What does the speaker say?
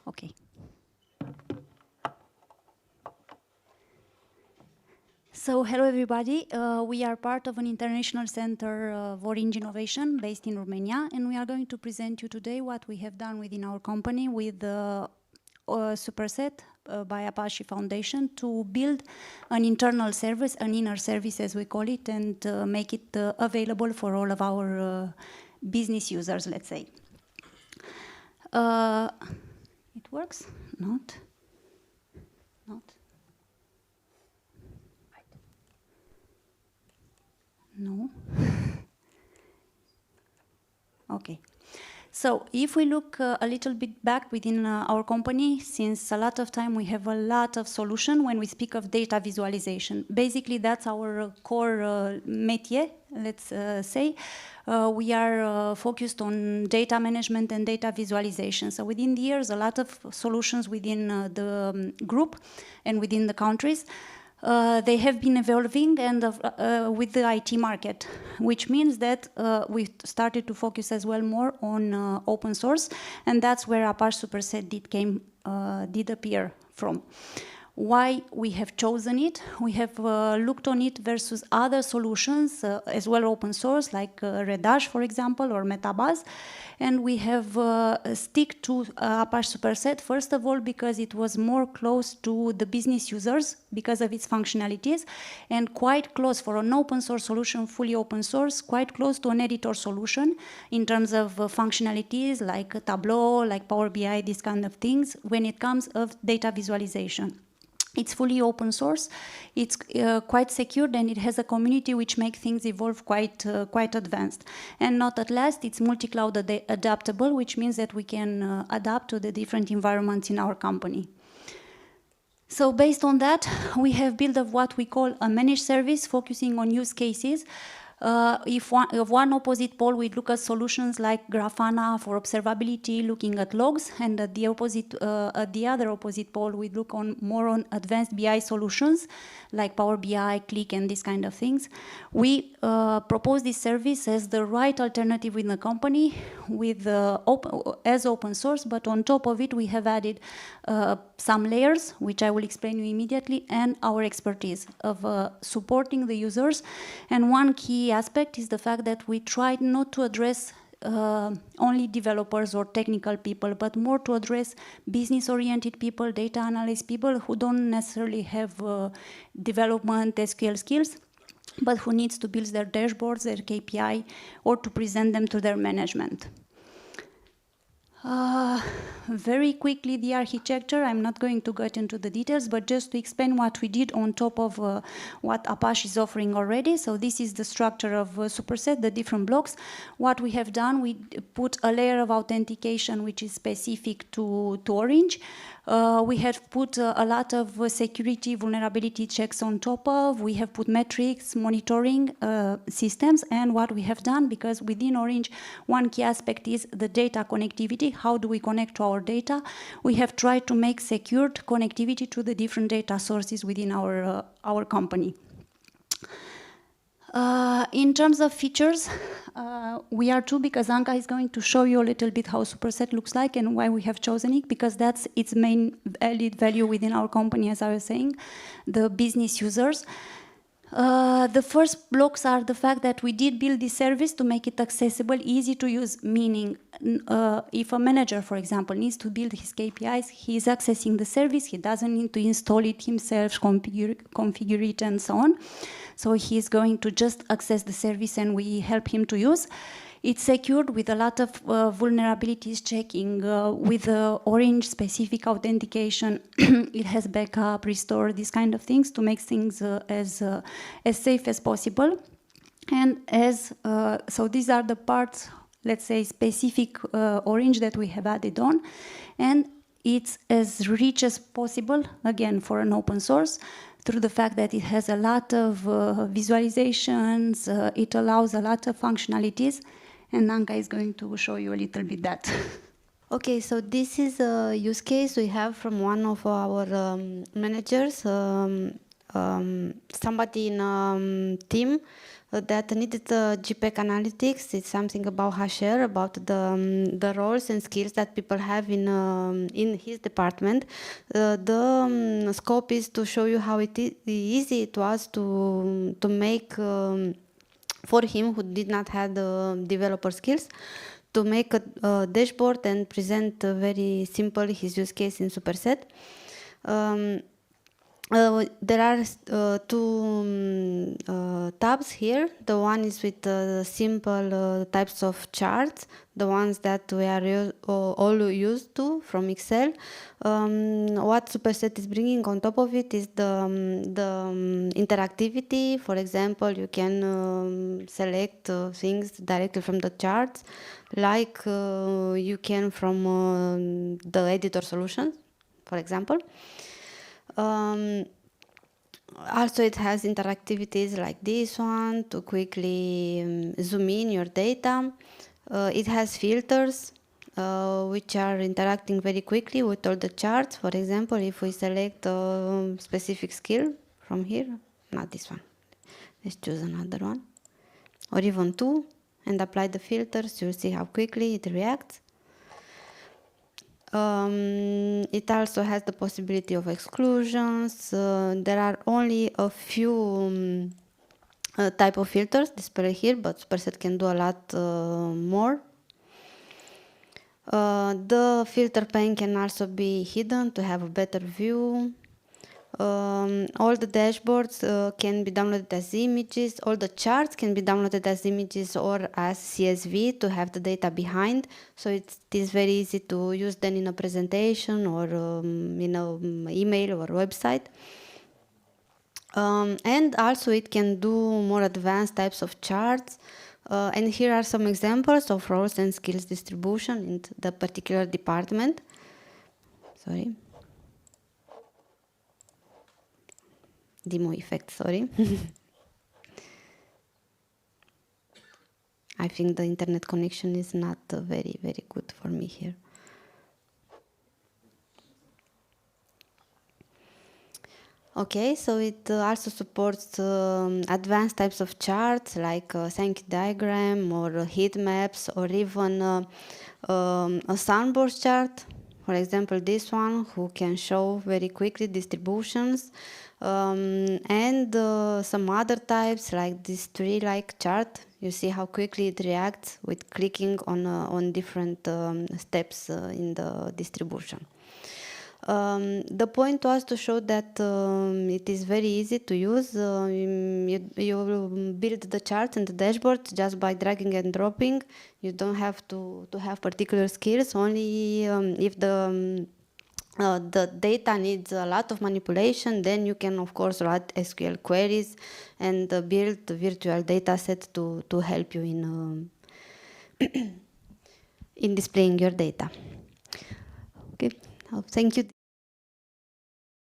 Okay. So, hello everybody. We are part of an international center of Orange Innovation based in Romania, and we are going to present you today what we have done within our company with Superset by Apache Foundation to build an internal service, an inner service as we call it, and make it available for all of our business users, let's say. It works? Not? No. Okay. So if we look a little bit back within our company, since a lot of time we have a lot of solution when we speak of data visualization. Basically, that's our core métier, let's say. We are focused on data management and data visualization. So within the years, a lot of solutions within the group and within the countries. They have been evolving and with the IT market, which means that we started to focus as well more on open source, and that's where Apache Superset did appear from. Why we have chosen it? We have looked on it versus other solutions as well open source like Redash, for example, or Metabase, and we have stick to Apache Superset first of all because it was more close to the business users because of its functionalities, and quite close for an open source solution, fully open source, quite close to an editor solution in terms of functionalities like Tableau, like Power BI, these kind of things when it comes of data visualization. It's fully open source, it's quite secured, and it has a community which makes things evolve quite advanced. And not at last, it's multi-cloud adaptable, which means that we can adapt to the different environments in our company. So based on that, we have built up what we call a managed service, focusing on use cases. If one opposite pole, we look at solutions like Grafana for observability, looking at logs, and at the other opposite pole, we look more on advanced BI solutions like Power BI, Click, and these kind of things. We propose this service as the right alternative in the company with as open source, but on top of it, we have added some layers, which I will explain you immediately, and our expertise of supporting the users. And one key aspect is the fact that we tried not to address only developers or technical people, but more to address business-oriented people, data analyst people who don't necessarily have development SQL skills, but who needs to build their dashboards, their KPI, or to present them to their management. Very quickly, the architecture, I'm not going to get into the details, but just to explain what we did on top of what Apache is offering already. So this is the structure of Superset, the different blocks. What we have done, we put a layer of authentication which is specific to Orange. We have put a lot of security vulnerability checks on top of. We have put metrics, monitoring systems, and what we have done, because within Orange, one key aspect is the data connectivity. How do we connect to our data? We have tried to make secured connectivity to the different data sources within our company. In terms of features, we are two, because Anca is going to show you a little bit how Superset looks like and why we have chosen it, because that's its main added value within our company, as I was saying, the business users. The first blocks are the fact that we did build this service to make it accessible, easy to use, meaning if a manager, for example, needs to build his KPIs, he is accessing the service, he doesn't need to install it himself, configure it, and so on. So he is going to just access the service and we help him to use. It's secured with a lot of vulnerabilities checking, with Orange specific authentication. It has backup, restore, these kind of things to make things as safe as possible. And so these are the parts, let's say, specific Orange that we have added on. And it's as rich as possible, again, for an open source, through the fact that it has a lot of visualizations, it allows a lot of functionalities, and Anca is going to show you a little bit that. Okay, so this is a use case we have from one of our managers, somebody in a team that needed GPEG analytics. It's something about HR, about the roles and skills that people have in his department. The scope is to show you how easy it was to make for him who did not have the developer skills, to make a dashboard and present very simple his use case in Superset. There are two tabs here. The one is with simple types of charts, the ones that we are all used to from Excel. What Superset is bringing on top of it is the interactivity. For example, you can select things directly from the charts, like you can from the editor solutions, for example. Also, it has interactivities like this one to quickly zoom in your data. It has filters which are interacting very quickly with all the charts. For example, if we select a specific skill from here, not this one, let's choose another one, or even two, and apply the filters, you'll see how quickly it reacts. It also has the possibility of exclusions. There are only a few type of filters displayed here, but Superset can do a lot more. The filter pane can also be hidden to have a better view. All the dashboards can be downloaded as images. All the charts can be downloaded as images or as CSV to have the data behind. So it is very easy to use them in a presentation or in an email or website. And also it can do more advanced types of charts. And here are some examples of roles and skills distribution in the particular department. Sorry. Demo effect, sorry. I think the internet connection is not very, very good for me here. Okay, so it also supports advanced types of charts like Sankey diagram or heat maps or even a sunburst chart. For example, this one, who can show very quickly distributions, and some other types like this tree-like chart. You see how quickly it reacts with clicking on different steps in the distribution. The point was to show that it is very easy to use. You build the charts and the dashboard just by dragging and dropping. You don't have to have particular skills, only if the data needs a lot of manipulation, then you can of course write SQL queries and build the virtual data set to help you in in displaying your data. Okay, thank you.